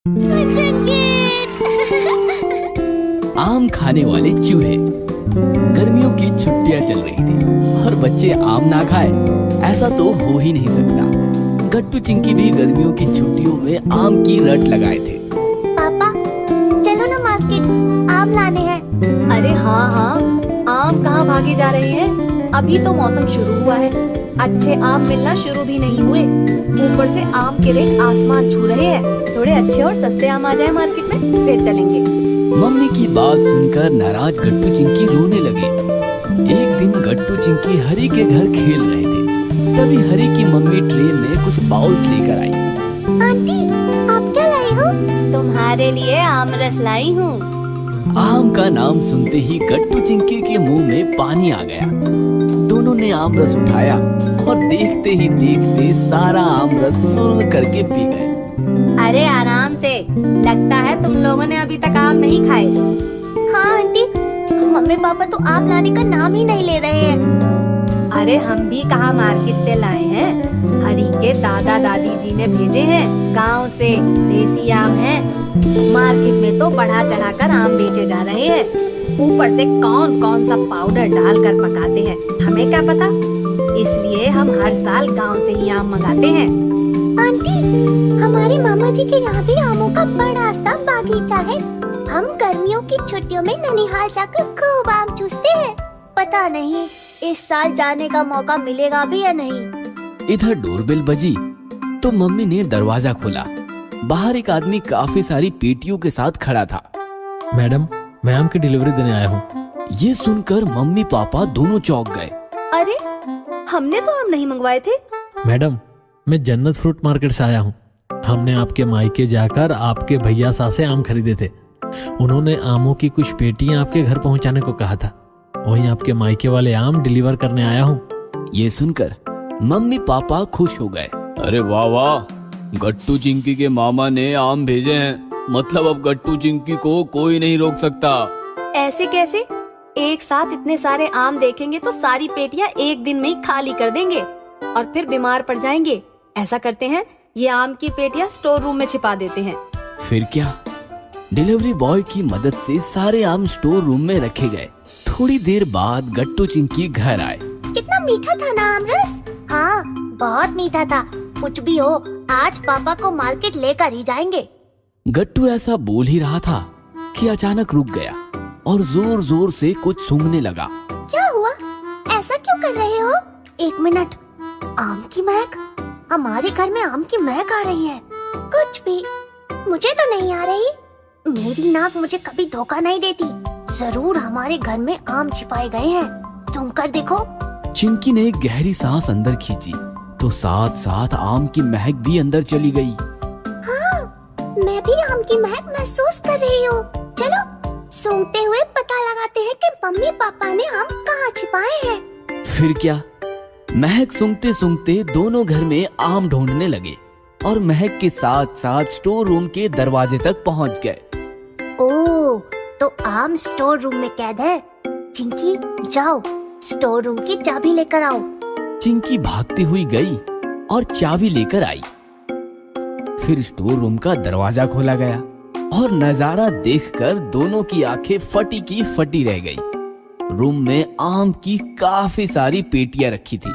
आम खाने वाले चूहे। गर्मियों की छुट्टियां चल रही थी और बच्चे आम ना खाए ऐसा तो हो ही नहीं सकता। गट्टू चिंकी भी गर्मियों की छुट्टियों में आम की रट लगाए थे। पापा चलो ना मार्केट, आम लाने हैं। अरे हाँ हाँ, आम कहाँ भागे जा रहे हैं? अभी तो मौसम शुरू हुआ है, अच्छे आम मिलना शुरू भी नहीं हुए। ऊपर से आम के रेट आसमान छू रहे हैं। थोड़े अच्छे और सस्ते आम आ जाए मार्केट में, फिर चलेंगे। मम्मी की बात सुनकर नाराज गट्टू चिंकी रोने लगे। एक दिन गट्टू चिंकी हरी के घर खेल रहे थे, तभी हरी की मम्मी ट्रे में कुछ बाउल्स लेकर आई। आंटी आप क्या लाई हो? तुम्हारे लिए आम रस लाई हूँ। आम का नाम सुनते ही गट्टू चिंकी के मुंह में पानी आ गया। दोनों ने आम रस उठाया और देखते ही देखते सारा आम रस सुर करके पी गए। अरे आराम से, लगता है तुम लोगों ने अभी तक आम नहीं खाए। हाँ आंटी, मम्मी पापा तो आम लाने का नाम ही नहीं ले रहे हैं। अरे हम भी कहाँ मार्केट से लाए हैं, हरी के दादा दादी जी ने भेजे हैं गांव से। देसी आम है, मार्केट में तो बढ़ा चढ़ा कर आम बेचे जा रहे हैं। ऊपर से कौन कौन सा पाउडर डालकर पकाते हैं, हमें क्या पता। इसलिए हम हर साल गांव से ही आम मंगाते हैं। आंटी हमारे मामा जी के यहाँ भी आमों का बड़ा सा बागीचा है। हम गर्मियों की छुट्टियों में ननिहाल जाकर खूब आम चूसते हैं। पता नहीं इस साल जाने का मौका मिलेगा भी या नहीं। इधर डोरबेल बजी तो मम्मी ने दरवाजा खोला। बाहर एक आदमी काफी सारी पेटियों के साथ खड़ा था। मैडम, मैं आम की डिलीवरी देने आया हूँ। ये सुनकर मम्मी पापा दोनों चौंक गए। अरे हमने तो आम नहीं मंगवाए थे। मैडम, मैं जन्नत फ्रूट मार्केट से आया हूँ। हमने आपके मायके जाकर आपके भैया से आम खरीदे थे। उन्होंने आमों की कुछ पेटियां आपके घर पहुंचाने को कहा था। वहीं आपके मायके वाले आम डिलीवर करने आया हूँ। ये सुनकर मम्मी पापा खुश हो गए। अरे वाह वाह, गट्टू चिंकी के मामा ने आम भेजे हैं, मतलब अब गट्टू चिंकी को कोई नहीं रोक सकता। ऐसे कैसे? एक साथ इतने सारे आम देखेंगे तो सारी पेटियां एक दिन में ही खाली कर देंगे और फिर बीमार पड़ जाएंगे। ऐसा करते हैं, ये आम की पेटियां स्टोर रूम में छिपा देते हैं। फिर क्या, डिलीवरी बॉय की मदद से सारे आम स्टोर रूम में रखे गए। थोड़ी देर बाद गट्टू चिंकी घर आए। कितना मीठा था ना आम रस। हाँ बहुत मीठा था। कुछ भी हो, आज पापा को मार्केट लेकर ही जाएंगे। गट्टू ऐसा बोल ही रहा था कि अचानक रुक गया और जोर जोर से कुछ सूंघने लगा। क्या हुआ? ऐसा क्यों कर रहे हो? एक मिनट, आम की महक। हमारे घर में आम की महक आ रही है। कुछ भी, मुझे तो नहीं आ रही। मेरी नाक मुझे कभी धोखा नहीं देती। जरूर हमारे घर में आम छिपाए गए हैं। तुम कर देखो। चिंकी ने एक गहरी सांस अंदर खींची तो साथ साथ आम की महक भी अंदर चली गई। हाँ, मैं भी आम की महक महसूस कर रही हूँ। चलो सूंघते हुए पता लगाते हैं कि मम्मी पापा ने आम कहाँ छिपाए हैं। फिर क्या, महक सूंघते सूंघते दोनों घर में आम ढूंढने लगे और महक के साथ साथ स्टोर रूम के दरवाजे तक पहुंच गए। ओह, तो आम स्टोर रूम में कैद है। चिंकी जाओ, स्टोर रूम की चाबी लेकर आओ। चिंकी भागती हुई गई और चाबी लेकर आई। फिर स्टोर रूम का दरवाजा खोला गया और नजारा देखकर दोनों की आंखें फटी की फटी रह गई। रूम में आम की काफी सारी पेटियां रखी थी।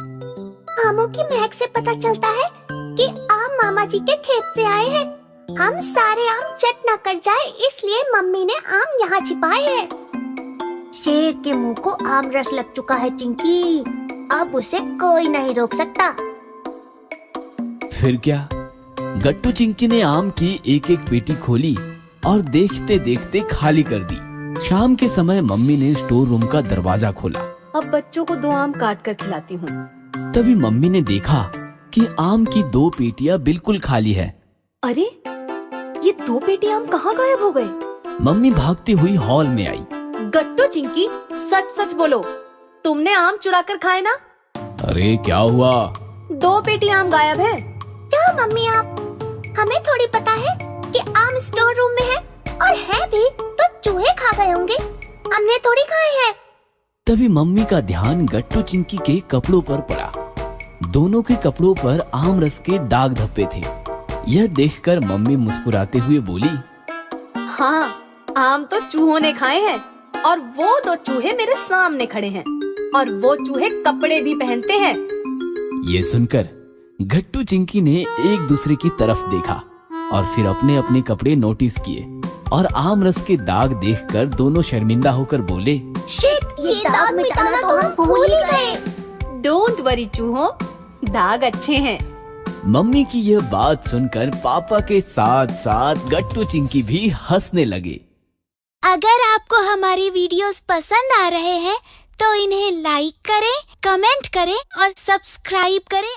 आमों की महक से पता चलता है कि आम मामा जी के खेत से आए हैं। हम सारे आम चट न कर जाए, इसलिए मम्मी ने आम यहाँ छिपाए हैं। शेर के मुंह को आम रस लग चुका है चिंकी, अब उसे कोई नहीं रोक सकता। फिर क्या, गट्टू चिंकी ने आम की एक एक पेटी खोली और देखते देखते खाली कर दी। शाम के समय मम्मी ने स्टोर रूम का दरवाजा खोला। अब बच्चों को 2 आम काट कर खिलाती हूँ। तभी मम्मी ने देखा कि आम की 2 पेटियां बिल्कुल खाली है। अरे ये 2 पेटी आम कहाँ गायब हो गए? मम्मी भागती हुई हॉल में आई। गट्टू चिंकी, सच सच बोलो, तुमने आम चुरा कर खाए ना? अरे क्या हुआ? 2 पेटी आम गायब है। क्या मम्मी आप, हमें थोड़ी पता है कि आम स्टोर रूम में है, और है भी तो चूहे खा गए होंगे। हमने थोड़ी खाए हैं। तभी मम्मी का ध्यान गट्टू चिंकी के कपड़ों पर पड़ा। दोनों के कपड़ों पर आम रस के दाग धब्बे थे। यह देखकर मम्मी मुस्कुराते हुए बोली, हाँ, आम तो चूहों ने खाए हैं और वो 2 चूहे मेरे सामने खड़े हैं और वो चूहे कपड़े भी पहनते हैं। ये सुनकर घट्टू चिंकी ने एक दूसरे की तरफ देखा और फिर अपने अपने कपड़े नोटिस किए और आम रस के दाग देखकर दोनों शर्मिंदा होकर बोले, शिट, ये दाग मिटाना तो हम भूल ही गए। डोंट वरी चूहों, दाग अच्छे हैं। मम्मी की यह बात सुनकर पापा के साथ साथ गट्टू चिंकी भी हंसने लगे। अगर आपको हमारी वीडियोस पसंद आ रहे हैं तो इन्हें लाइक करें, कमेंट करें और सब्सक्राइब करें